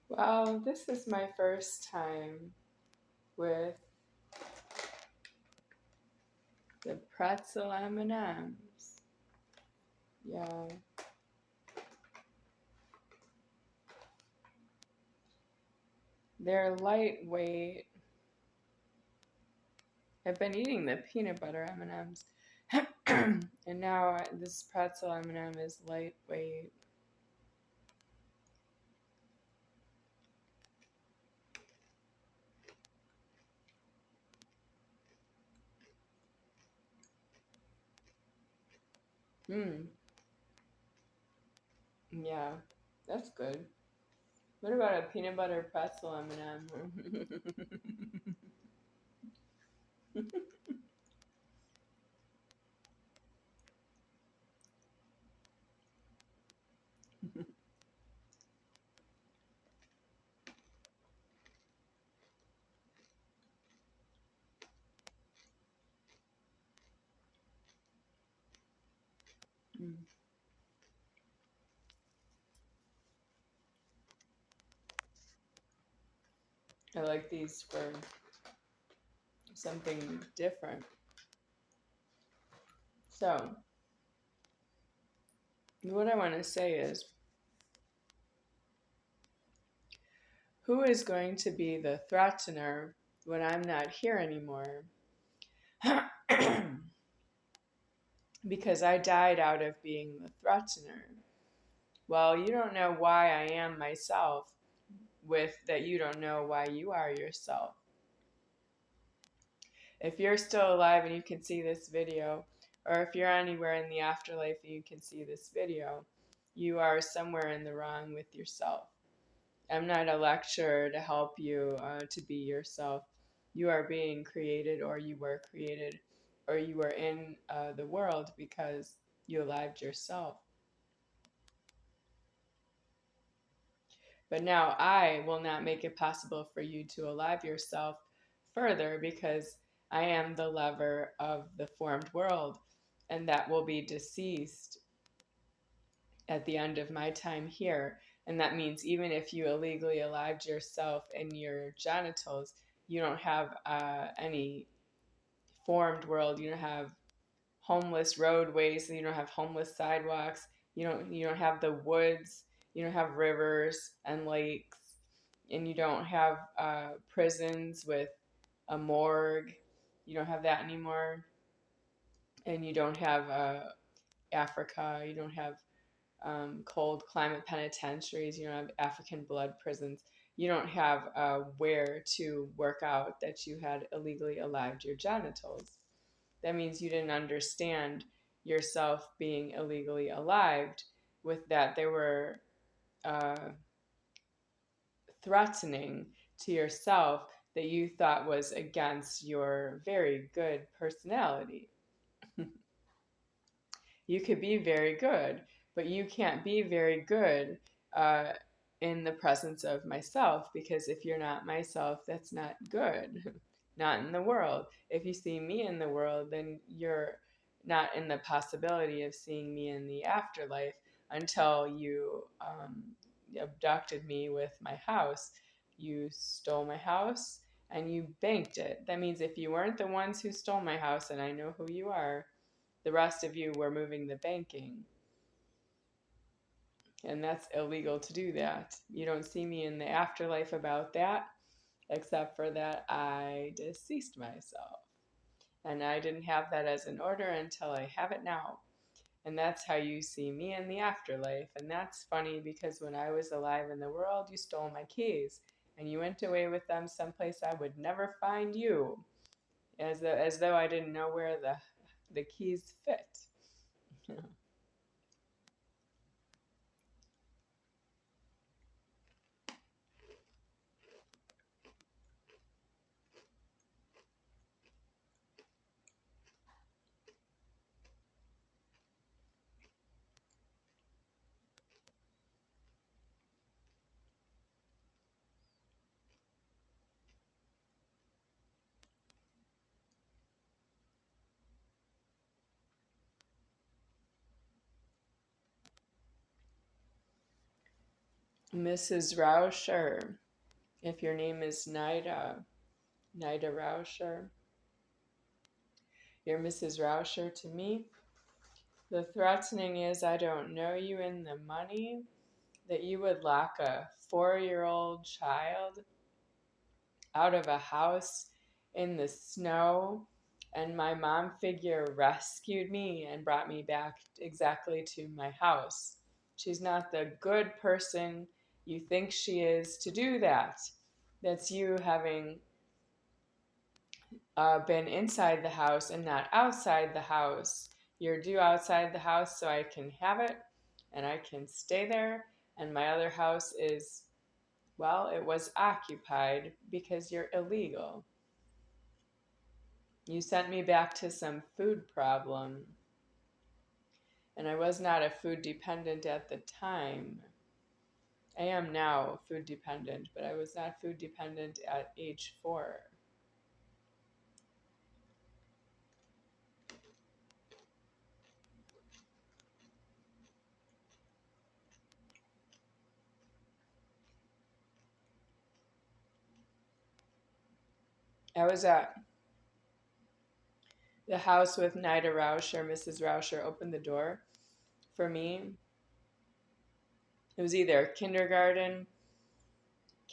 Well, this is my first time with the pretzel M&Ms. Yeah. They're lightweight. I've been eating the peanut butter M&Ms. And now this pretzel M&M is lightweight. Mmm. Yeah, that's good. What about a peanut butter pretzel M&M? Mm. I like these for something different. So, what I want to say is, who is going to be the threatener when I'm not here anymore? Because I died out of being the threatener. Well, you don't know why I am myself, with that you don't know why you are yourself. If you're still alive and you can see this video, or if you're anywhere in the afterlife and you can see this video, you are somewhere in the wrong with yourself. I'm not a lecturer to help you to be yourself. You are being created, or you were created, or you are in the world because you alived yourself. But now I will not make it possible for you to alive yourself further, because I am the lever of the formed world, and that will be deceased at the end of my time here. And that means even if you illegally alived yourself in your genitals, you don't have any formed world. You don't have homeless roadways. You don't have homeless sidewalks. You don't have the woods. You don't have rivers and lakes, and you don't have prisons with a morgue. You don't have that anymore, and you don't have Africa. You don't have cold climate penitentiaries. You don't have African blood prisons. You don't have where to work out that you had illegally alived your genitals. That means you didn't understand yourself being illegally alived, with that they were threatening to yourself that you thought was against your very good personality. You could be very good, but you can't be very good uh, in the presence of myself, because if you're not myself, that's not good. Not in the world. If you see me in the world, then you're not in the possibility of seeing me in the afterlife until you abducted me with my house. You stole my house and you banked it. That means if you weren't the ones who stole my house, and I know who you are, the rest of you were moving the banking. And that's illegal to do that. You don't see me in the afterlife about that, except for that I deceased myself. And I didn't have that as an order until I have it now. And that's how you see me in the afterlife. And that's funny, because when I was alive in the world, you stole my keys and you went away with them someplace I would never find you, as though I didn't know where the keys fit. Mrs. Rauscher, if your name is Nida Rauscher, you're Mrs. Rauscher to me. The threatening is I don't know you in the money, that you would lock a 4-year-old child out of a house in the snow, and my mom figure rescued me and brought me back exactly to my house. She's not the good person you think she is to do that. That's you having been inside the house and not outside the house. You're due outside the house so I can have it and I can stay there. And my other house is, well, it was occupied because you're illegal. You sent me back to some food problem. And I was not a food dependent at the time. I am now food dependent, but I was not food dependent at age 4. I was at the house with Nida Rauscher. Mrs. Rauscher opened the door for me. It was either kindergarten,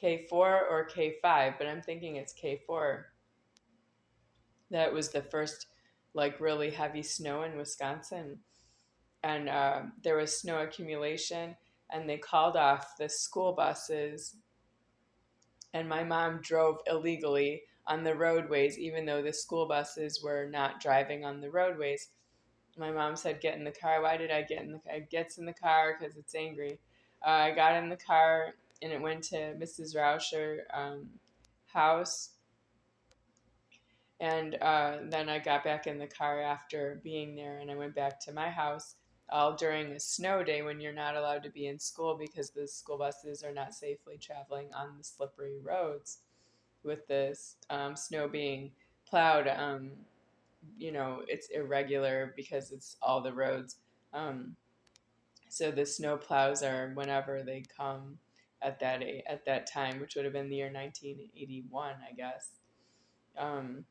K4, or K5, but I'm thinking it's K4. That was the first, like, really heavy snow in Wisconsin. And there was snow accumulation, and they called off the school buses. And my mom drove illegally on the roadways, even though the school buses were not driving on the roadways. My mom said, "Get in the car." Why did I get in the car? It gets in the car because it's angry. I got in the car and it went to Mrs. Rauscher house. And then I got back in the car after being there and I went back to my house all during a snow day when you're not allowed to be in school because the school buses are not safely traveling on the slippery roads with the snow being plowed. It's irregular because it's all the roads. So the snow plows are whenever they come at that time, which would have been the year 1981, I guess. Um,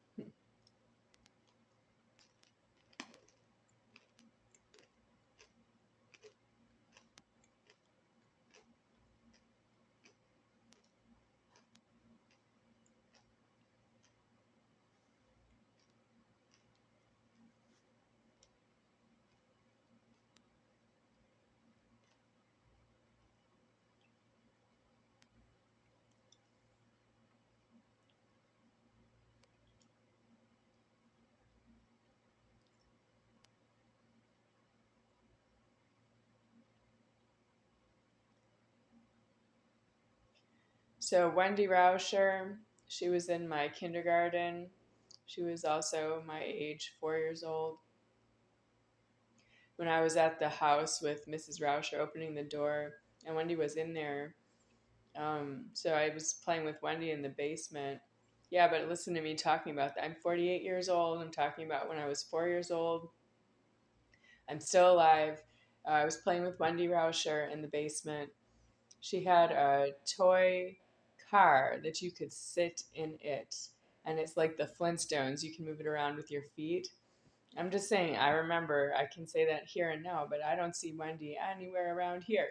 so Wendy Rauscher, she was in my kindergarten. She was also my age, 4 years old. When I was at the house with Mrs. Rauscher opening the door, and Wendy was in there. So I was playing with Wendy in the basement. Yeah, but listen to me talking about that. I'm 48 years old. I'm talking about when I was 4 years old. I'm still alive. I was playing with Wendy Rauscher in the basement. She had a toy car that you could sit in it. And it's like the Flintstones. You can move it around with your feet. I'm just saying, I remember, I can say that here and now, but I don't see Wendy anywhere around here.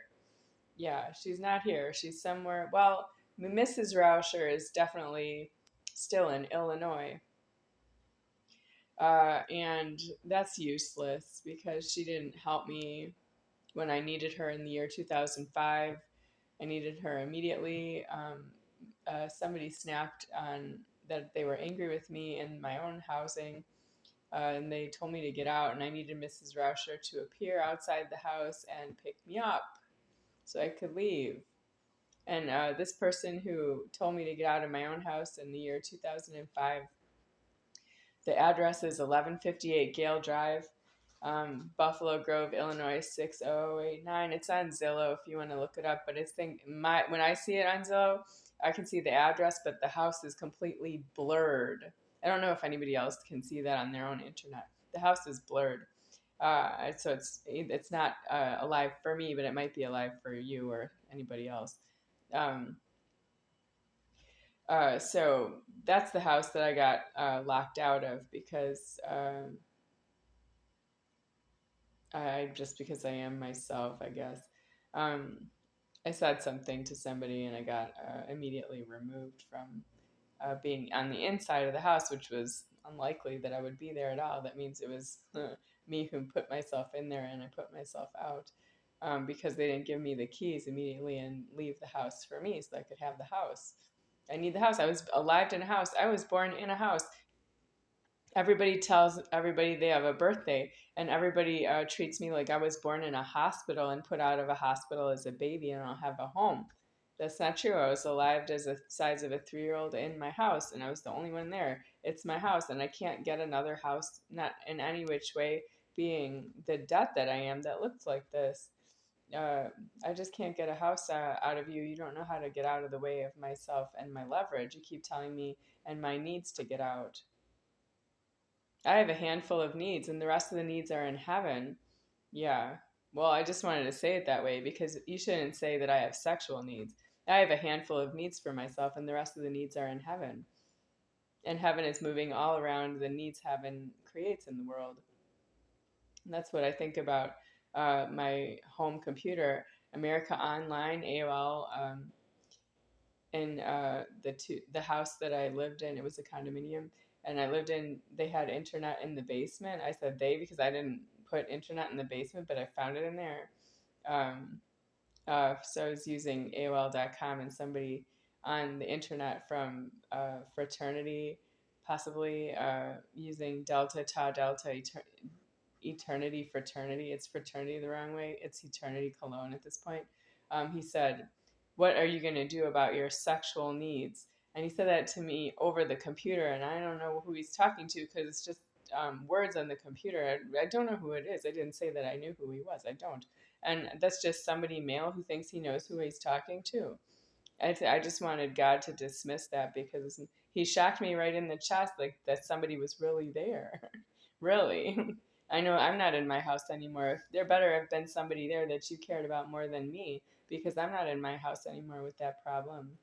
Yeah, she's not here. She's somewhere. Well, Mrs. Rauscher is definitely still in Illinois. And that's useless because she didn't help me when I needed her in the year 2005. I needed her immediately. Somebody snapped on that they were angry with me in my own housing, and they told me to get out, and I needed Mrs. Rauscher to appear outside the house and pick me up so I could leave. And this person who told me to get out of my own house in the year 2005, the address is 1158 Gale Drive, Buffalo Grove, Illinois 60089. It's on Zillow if you want to look it up. But when I see it on Zillow, I can see the address, but the house is completely blurred. I don't know if anybody else can see that on their own internet. The house is blurred. So it's not alive for me, but it might be alive for you or anybody else. So that's the house that I got locked out of because because I am myself, I guess. Um, I said something to somebody and I got immediately removed from being on the inside of the house, which was unlikely that I would be there at all. That means it was me who put myself in there and I put myself out because they didn't give me the keys immediately and leave the house for me so I could have the house. I need the house. I was alive in a house. I was born in a house. Everybody tells everybody they have a birthday, and everybody treats me like I was born in a hospital and put out of a hospital as a baby and I don't have a home. That's not true. I was alive as the size of a 3-year-old in my house, and I was the only one there. It's my house, and I can't get another house, not in any which way, being the death that I am, that looks like this. Uh, I just can't get a house out of you. You don't know how to get out of the way of myself and my leverage. You keep telling me and my needs to get out. I have a handful of needs, and the rest of the needs are in heaven. Yeah. Well, I just wanted to say it that way because you shouldn't say that I have sexual needs. I have a handful of needs for myself, and the rest of the needs are in heaven. And heaven is moving all around the needs heaven creates in the world. And that's what I think about my home computer, America Online, AOL, in the house that I lived in. It was a condominium, and I lived in. They had internet in the basement. I said they because I didn't put internet in the basement, but I found it in there. Um, so I was using AOL.com, and somebody on the internet from fraternity, possibly using Delta Tau Delta Eternity Fraternity. It's fraternity the wrong way. It's Eternity Cologne at this point. He said, "What are you going to do about your sexual needs?" And he said that to me over the computer, and I don't know who he's talking to because it's just words on the computer. I don't know who it is. I didn't say that I knew who he was. I don't. And that's just somebody male who thinks he knows who he's talking to. I just wanted God to dismiss that because he shocked me right in the chest, like that somebody was really there. Really. I know I'm not in my house anymore. There better have been somebody there that you cared about more than me because I'm not in my house anymore with that problem.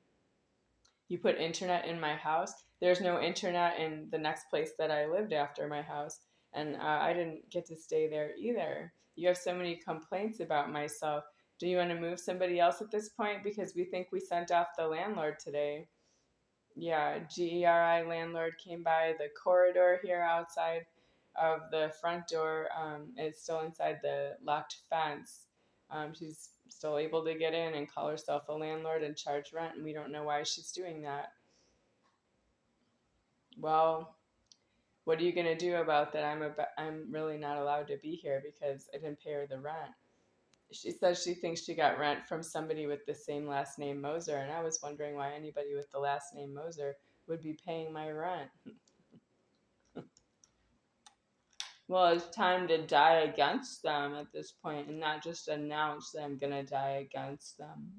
You put internet in my house. There's no internet in the next place that I lived after my house, and I didn't get to stay there either. You have so many complaints about myself. Do you want to move somebody else at this point? Because we think we sent off the landlord today. Yeah, GERI landlord came by the corridor here outside of the front door. It's still inside the locked fence. She's still able to get in and call herself a landlord and charge rent, and we don't know why she's doing that. Well, what are you gonna do about that? I'm really not allowed to be here because I didn't pay her the rent. She says she thinks she got rent from somebody with the same last name Moser, and I was wondering why anybody with the last name Moser would be paying my rent. Well, it's time to die against them at this point and not just announce that I'm going to die against them.